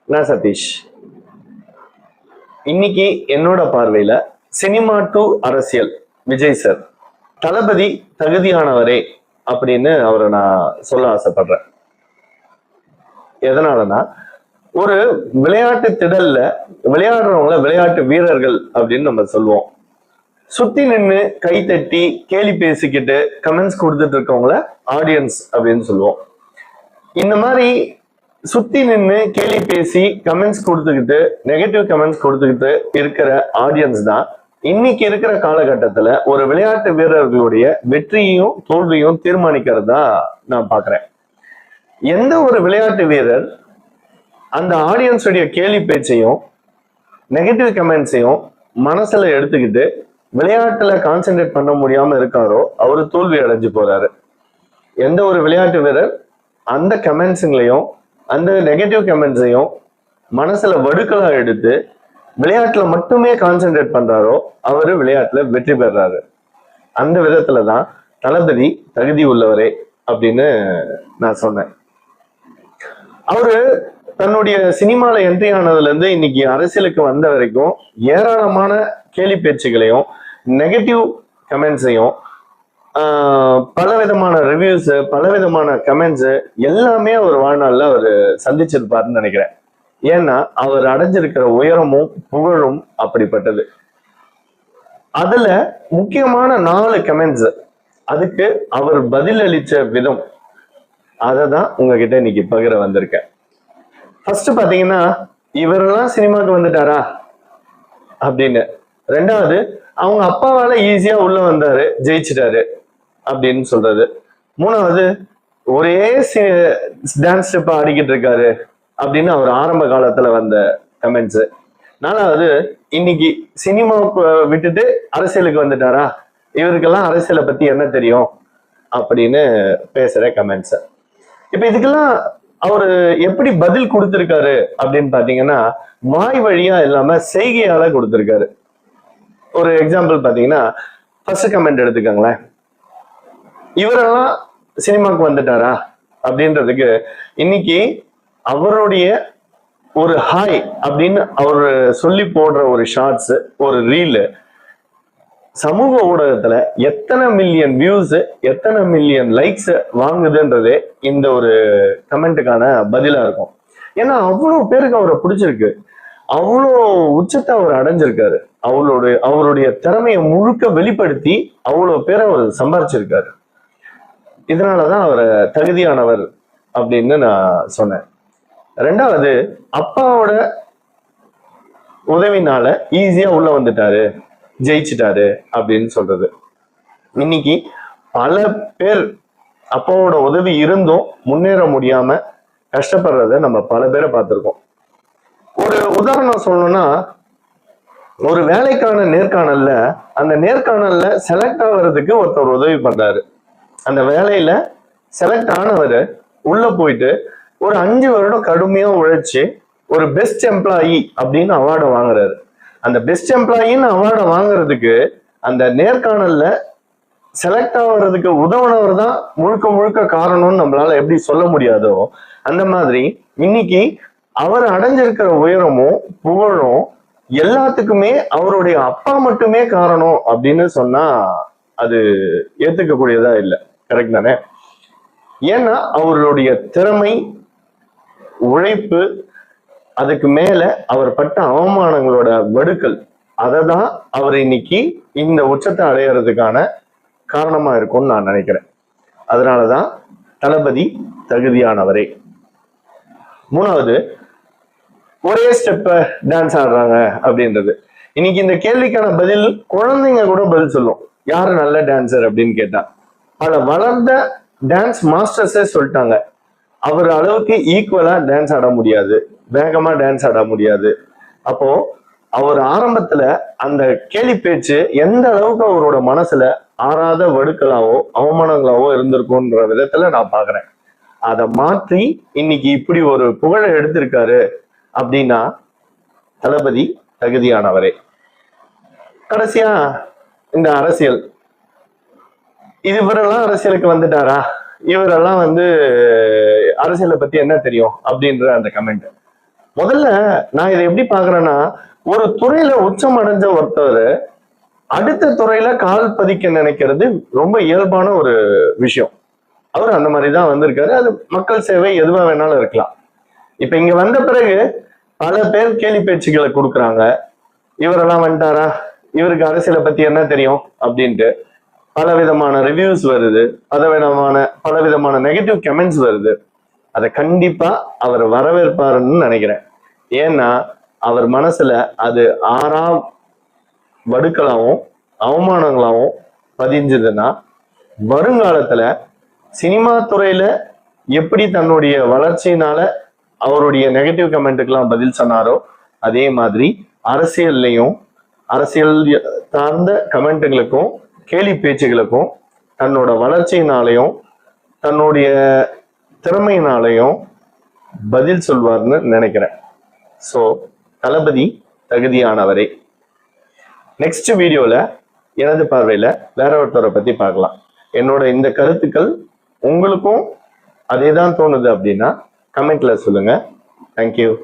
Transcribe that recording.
நான் சதீஷ். இன்னைக்கு என்னோட பார்வையில சினிமா டு அரசியல் விஜய் சார் தளபதி தகுதியானவரே அப்படின்னு அவரை நான் சொல்ல ஆசைப்படுறேன். எதனாலனா ஒரு விளையாட்டு திடல்ல விளையாடுறவங்கள விளையாட்டு வீரர்கள் அப்படின்னு நம்ம சொல்லுவோம். சுத்தி நின்று கை தட்டி கேலி பேசிக்கிட்டு கமெண்ட்ஸ் கொடுத்துட்டு இருக்கவங்கள ஆடியன்ஸ் அப்படின்னு சொல்லுவோம். இந்த மாதிரி சுத்தி நின்று கேலி பேசி கமெண்ட்ஸ் கொடுத்துக்கிட்டு நெகட்டிவ் கமெண்ட்ஸ் கொடுத்துக்கிட்டு இருக்கிற ஆடியன்ஸ் தான் இன்னைக்கு இருக்கிற காலகட்டத்துல ஒரு விளையாட்டு வீரர்களுடைய வெற்றியையும் தோல்வியும் தீர்மானிக்கிறதா நான் பாக்குறேன். எந்த ஒரு விளையாட்டு வீரர் அந்த ஆடியன்ஸுடைய கேலி பேச்சையும் நெகட்டிவ் கமெண்ட்ஸையும் மனசுல எடுத்துக்கிட்டு விளையாட்டுல கான்சென்ட்ரேட் பண்ண முடியாம இருக்காரோ அவரு தோல்வி அடைஞ்சு போறாரு. எந்த ஒரு விளையாட்டு வீரர் அந்த கமெண்ட்ஸுங்களையும் அந்த நெகட்டிவ் கமெண்ட்ஸையும் மனசுல வடுக்களா எடுத்து விளையாட்டுல மட்டுமே கான்சென்ட்ரேட் பண்றாரோ அவரு விளையாட்டுல வெற்றி பெறாரு. அந்த விதத்துலதான் தளபதி தகுதி உள்ளவரே அப்படின்னு நான் சொன்னேன். அவரு தன்னுடைய சினிமால என்ட்ரி ஆனதுல இருந்து இன்னைக்கு அரசியலுக்கு வந்த வரைக்கும் ஏராளமான கேலி பேச்சுகளையும் நெகட்டிவ் கமெண்ட்ஸையும் பலவிதமான ரிவ்யூஸ் பலவிதமான கமெண்ட்ஸ் எல்லாமே அவர் வாழ்நாள்ல அவர் சந்திச்சிருப்பாருன்னு நினைக்கிறேன். ஏன்னா அவர் அடைஞ்சிருக்கிற உயரமும் புகழும் அப்படிப்பட்டது. அதுல முக்கியமான 4 கமெண்ட்ஸ், அதுக்கு அவர் பதில் அளிச்ச விதம், அதை தான் உங்ககிட்ட இன்னைக்கு பகிர வந்திருக்கேன். ஃபர்ஸ்ட் பாத்தீங்கன்னா, இவரெல்லாம் சினிமாவுக்கு வந்துட்டாரா அப்படின்னு. 2வது, அவங்க அப்பாவால ஈஸியா உள்ள வந்தாரு, ஜெயிச்சிட்டாரு அப்படின்னு சொல்றது. 3வது, ஒரே டான்ஸ் ஸ்டெப் ஆடிக்கிட்டு இருக்காரு அப்படின்னு அவர் ஆரம்ப காலத்துல வந்த கமெண்ட்ஸ். 4வது, இன்னைக்கு சினிமாவுக்கு விட்டுட்டு அரசியலுக்கு வந்துட்டாரா, இவருக்கெல்லாம் அரசியலை பத்தி என்ன தெரியும் அப்படின்னு பேசுற கமெண்ட்ஸ். இப்ப இதுக்கெல்லாம் அவரு எப்படி பதில் கொடுத்திருக்காரு அப்படின்னு பாத்தீங்கன்னா, வாய் வழியா இல்லாம செய்கையால கொடுத்திருக்காரு. ஒரு எக்ஸாம்பிள் பாத்தீங்கன்னா, ஃபர்ஸ்ட் கமெண்ட் எடுத்துக்கோங்களேன். இவரெல்லாம் சினிமாவுக்கு வந்துட்டாரா அப்படின்றதுக்கு இன்னைக்கு அவருடைய ஒரு ஹாய் அப்படின்னு அவரு சொல்லி போடுற ஒரு ஷார்ட்ஸ், ஒரு ரீல் சமூக ஊடகத்துல எத்தனை மில்லியன் வியூஸ் எத்தனை மில்லியன் லைக்ஸ் வாங்குதுன்றதே இந்த ஒரு கமெண்ட்டுக்கான பதிலா இருக்கும். ஏன்னா அவ்வளவு பேருக்கு அவரை பிடிச்சிருக்கு, அவ்வளோ உச்சத்தை அவர் அடைஞ்சிருக்காரு, அவருடைய திறமையை முழுக்க வெளிப்படுத்தி அவ்வளவு பேரை அவர் சம்பாரிச்சிருக்காரு. இதனாலதான் அவரை தகுதியானவர் அப்படின்னு நான் சொன்னேன். 2வது, அப்பாவோட உதவினால ஈஸியா உள்ள வந்துட்டாரு, ஜெயிச்சிட்டாரு அப்படின்னு சொல்றது. இன்னைக்கு பல பேர் அப்பாவோட உதவி இருந்தும் முன்னேற முடியாம கஷ்டப்படுறத நம்ம பல பேரை பார்த்திருக்கோம். ஒரு உதாரணம் சொல்லணும்னா, ஒரு வேலைக்கான நேர்காணல்ல அந்த நேர்காணல்ல செலக்ட் ஆகுறதுக்கு ஒருத்தர் உதவி பண்றாரு. அந்த வேலையில செலக்ட் ஆனவர் உள்ள போயிட்டு ஒரு 5 வருடம் கடுமையா உழைச்சு ஒரு பெஸ்ட் எம்ப்ளாயி அப்படின்னு அவார்டை வாங்குறாரு. அந்த பெஸ்ட் எம்ப்ளாயின்னு அவார்டை வாங்குறதுக்கு அந்த நேர்காணல்ல செலக்ட் ஆகுறதுக்கு உதவுனவர் தான் முழுக்க முழுக்க காரணம்னு நம்மளால எப்படி சொல்ல முடியாதோ, அந்த மாதிரி இன்னைக்கு அவர் அடைஞ்சிருக்கிற உயரமும் புகழும் எல்லாத்துக்குமே அவருடைய அப்பா மட்டுமே காரணம் அப்படின்னு சொன்னா அது ஏத்துக்கக்கூடியதா இல்லை. கரெக்ட் தானே? ஏன்னா அவருடைய திறமை, உழைப்பு, அதுக்கு மேல அவர் பட்ட அவமானங்களோட வடுக்கள், அதை தான் அவர் இன்னைக்கு இந்த உச்சத்தை அடையிறதுக்கான காரணமா இருக்கும்னு நான் நினைக்கிறேன். அதனாலதான் தளபதி தகுதியானவரே. 3வது, ஒரே ஸ்டெப்ப டான்ஸ் ஆடுறாங்க அப்படின்றது. இன்னைக்கு இந்த கேள்விக்கான பதில் குழந்தைங்க கூட பதில் சொல்லும், யாரு நல்ல டான்சர் அப்படின்னு கேட்டா. பல வளர்ந்த டான்ஸ் மாஸ்டர்ஸே சொல்லிட்டாங்க, அவர் அளவுக்கு ஈக்குவலா டான்ஸ் ஆட முடியாது, வேகமா டான்ஸ் ஆட முடியாது. அப்போ அவர் ஆரம்பத்துல அந்த கேலி பேச்சு எந்த அளவுக்கு அவரோட மனசுல ஆறாத வடுக்களாவோ அவமானங்களாவோ இருந்திருக்கும்ன்ற விதத்துல நான் பாக்குறேன். அதை மாற்றி இன்னைக்கு இப்படி ஒரு புகழை எடுத்திருக்காரு அப்படின்னா தளபதி தகுதியானவரே. கடைசியா இந்த அரசியல், இவரெல்லாம் அரசியலுக்கு வந்துட்டாரா, இவரெல்லாம் அரசியலை பத்தி என்ன தெரியும் அப்படின்ற அந்த கமெண்ட். முதல்ல நான் இதை எப்படி பாக்குறேன்னா, ஒரு துறையில உச்சம் அடைஞ்ச ஒருத்தர் அடுத்த துறையில கால் பதிக்க நினைக்கிறது ரொம்ப இயல்பான ஒரு விஷயம். அவர் அந்த மாதிரிதான் வந்திருக்காரு. அது மக்கள் சேவை எதுவா வேணாலும் இருக்கலாம். இப்ப இங்க வந்த பிறகு பல பேர் கேலி பேச்சுக்களை கொடுக்குறாங்க. இவரெல்லாம் வந்துட்டாரா, இவருக்கு அரசியலை பத்தி என்ன தெரியும் அப்படின்ட்டு பல விதமான ரிவ்யூஸ் வருது, பல விதமான நெகட்டிவ் கமெண்ட்ஸ் வருது. அதை கண்டிப்பா அவர் வரவேற்பாருன்னு நினைக்கிறேன். ஏன்னா அவர் மனசுல அது ஆறாம் வடுக்களாவும் அவமானங்களாவும் பதிஞ்சதுன்னா வருங்காலத்துல சினிமா துறையில எப்படி தன்னுடைய வளர்ச்சியினால அவருடைய நெகட்டிவ் கமெண்ட்டுக்கெல்லாம் பதில் சொன்னாரோ, அதே மாதிரி அரசியல்லையும் அரசியல் சார்ந்த கமெண்ட்டுகளுக்கும் கேலி பேச்சுகளுக்கும் தன்னோட வளர்ச்சியினாலையும் தன்னுடைய திறமையினாலையும் பதில் சொல்வார்னு நினைக்கிறேன். ஸோ தளபதி தகுதியானவரே. நெக்ஸ்ட் வீடியோல எனது பார்வையில வேற ஒருத்தரை பத்தி பார்க்கலாம். என்னோட இந்த கருத்துக்கள் உங்களுக்கும் அதே தான் தோணுது அப்படின்னா கமெண்ட்ல சொல்லுங்க. தேங்க்யூ.